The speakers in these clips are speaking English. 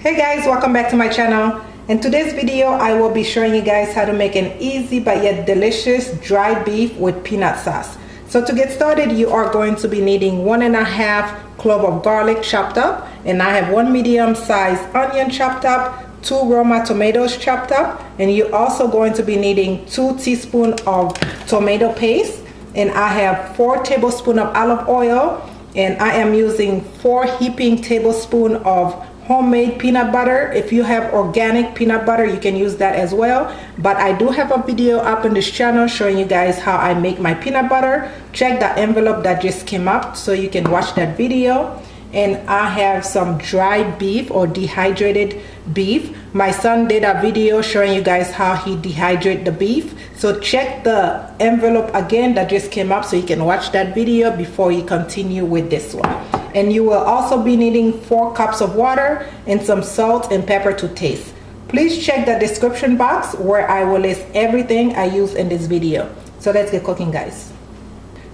Hey guys, welcome back to my channel. In today's video I will be showing you guys how to make an easy but yet delicious dried beef with peanut sauce. So to get started, you are going to be needing 1.5 clove of garlic chopped up, and I have 1 medium-sized onion chopped up, 2 roma tomatoes chopped up, and you're also going to be needing 2 teaspoons of tomato paste, and I have 4 tablespoons of olive oil, and I am using 4 heaping tablespoons of homemade peanut butter. If you have organic peanut butter, you can use that as well, but I do have a video up in this channel showing you guys how I make my peanut butter. Check the envelope that just came up so you can watch that video. And I have some dried beef or dehydrated beef. My son did a video showing you guys how he dehydrates the beef, so check the envelope again that just came up so you can watch that video before you continue with this one. And you will also be needing 4 cups of water and some salt and pepper to taste. Please check the description box where I will list everything I use in this video. So let's get cooking, guys.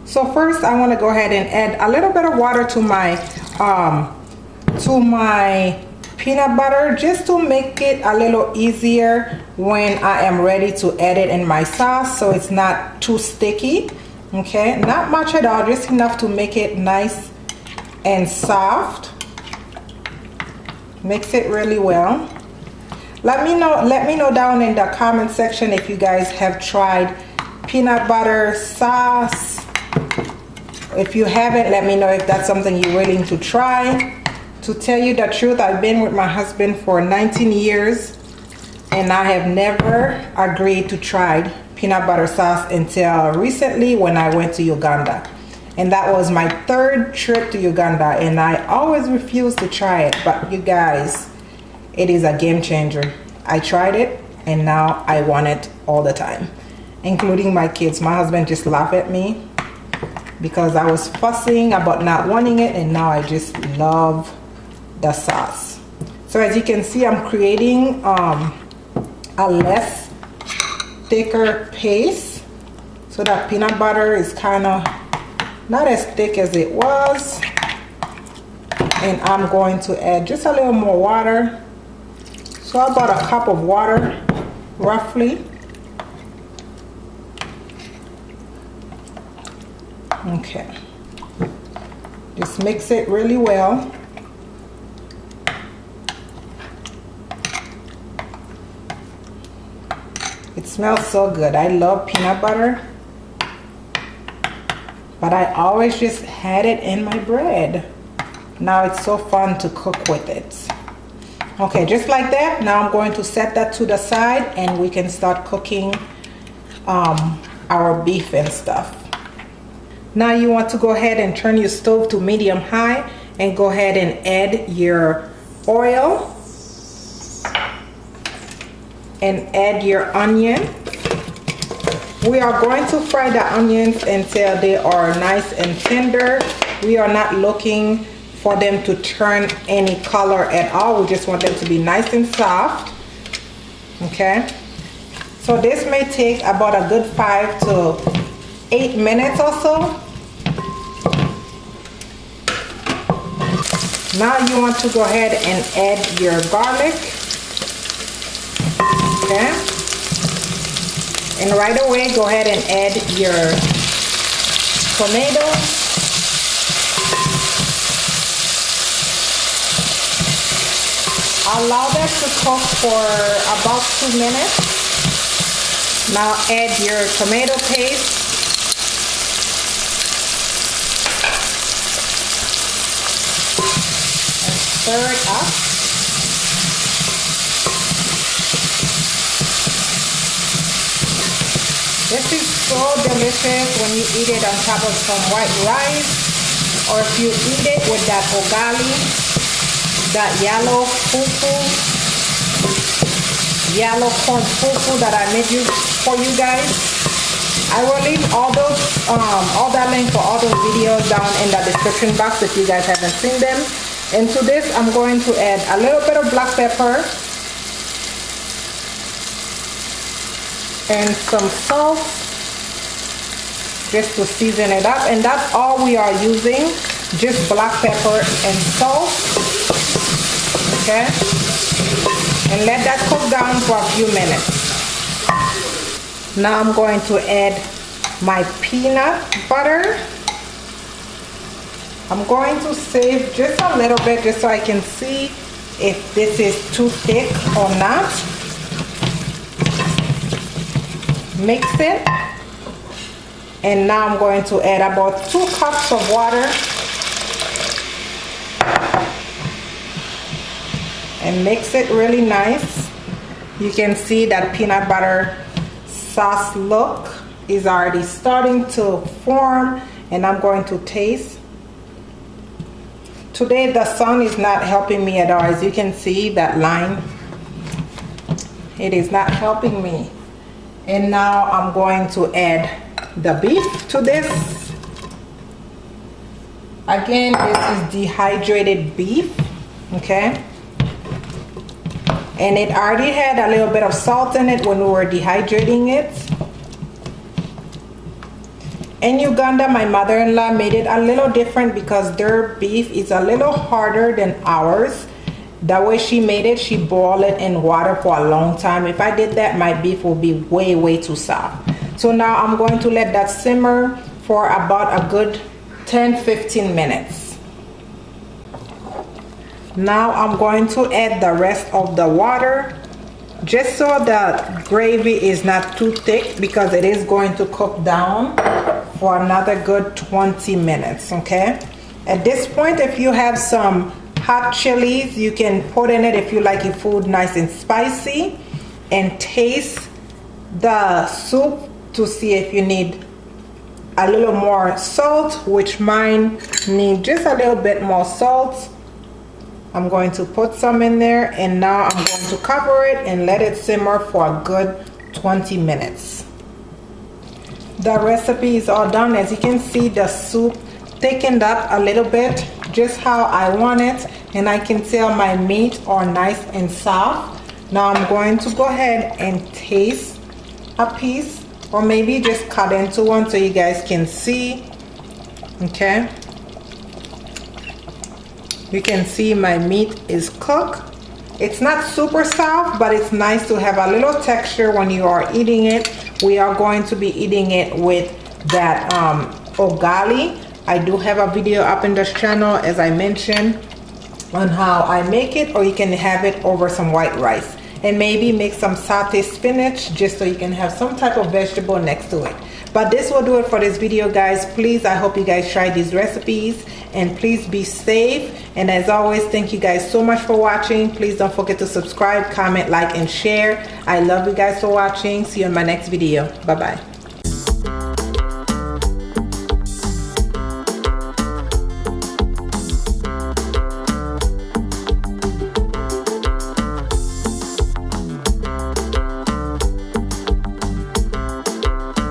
So first I want to go ahead and add a little bit of water to my peanut butter, just to make it a little easier when I am ready to add it in my sauce, so it's not too sticky. Okay, not much at all, just enough to make it nice and soft. Mix it really well. Let me know down in the comment section if you guys have tried peanut butter sauce. If you haven't, let me know if that's something you're willing to try. To tell you the truth, I've been with my husband for 19 years and I have never agreed to try peanut butter sauce until recently when I went to Uganda. And that was my 3rd trip to Uganda, and I always refused to try it. But you guys, it is a game changer. I tried it and now I want it all the time, including my kids. My husband just laughed at me because I was fussing about not wanting it, and now I just love the sauce. So as you can see, I'm creating a less thicker paste so that peanut butter is kind of not as thick as it was. And I'm going to add just a little more water, so about a cup of water roughly. Okay, just mix it really well. It smells so good. I love peanut butter, but I always just had it in my bread. Now it's so fun to cook with it. Okay, just like that. Now I'm going to set that to the side and we can start cooking our beef and stuff. Now you want to go ahead and turn your stove to medium high and go ahead and add your oil and add your onion. We are going to fry the onions until they are nice and tender. We are not looking for them to turn any color at all. We just want them to be nice and soft. Okay, so this may take about a good 5 to 8 minutes or so. Now you want to go ahead and add your garlic. Okay, and right away go ahead and add your tomato. Allow that to cook for about 2 minutes. Now add your tomato paste. And stir it up. This is so delicious when you eat it on top of some white rice, or if you eat it with that ugali, that yellow corn fufu that I made for you guys. I will leave all that link for all those videos down in the description box if you guys haven't seen them. And to this I'm going to add a little bit of black pepper and some salt just to season it up, and that's all we are using, just black pepper and salt. Okay, and let that cook down for a few minutes. Now I'm going to add my peanut butter. I'm going to save just a little bit just so I can see if this is too thick or not. Mix it. And now I'm going to add about 2 cups of water. And mix it really nice. You can see that peanut butter sauce look is already starting to form, and I'm going to taste. Today the sun is not helping me at all. As you can see that line, it is not helping me. And now I'm going to add the beef to this. Again, this is dehydrated beef, okay? And it already had a little bit of salt in it when we were dehydrating it. In Uganda, my mother-in-law made it a little different because their beef is a little harder than ours. The way she made it, she boiled it in water for a long time. If I did that, my beef will be way too soft. So now I'm going to let that simmer for about a good 10-15 minutes. Now I'm going to add the rest of the water just so the gravy is not too thick, because it is going to cook down for another good 20 minutes, okay? At this point, if you have some hot chilies, you can put in it if you like your food nice and spicy, and taste the soup to see if you need a little more salt, which mine need just a little bit more salt. I'm going to put some in there, and now I'm going to cover it and let it simmer for a good 20 minutes. The recipe is all done. As you can see, the soup thickened up a little bit, just how I want it, and I can tell my meat are nice and soft. Now I'm going to go ahead and taste a piece, or maybe just cut into one so you guys can see, okay? You can see my meat is cooked. It's not super soft, but it's nice to have a little texture when you are eating it. We are going to be eating it with that ugali. I do have a video up in this channel, as I mentioned, on how I make it, or you can have it over some white rice. And maybe make some sauteed spinach just so you can have some type of vegetable next to it. But this will do it for this video, guys. Please, I hope you guys try these recipes, and please be safe. And as always, thank you guys so much for watching. Please don't forget to subscribe, comment, like, and share. I love you guys for watching. See you in my next video. Bye bye.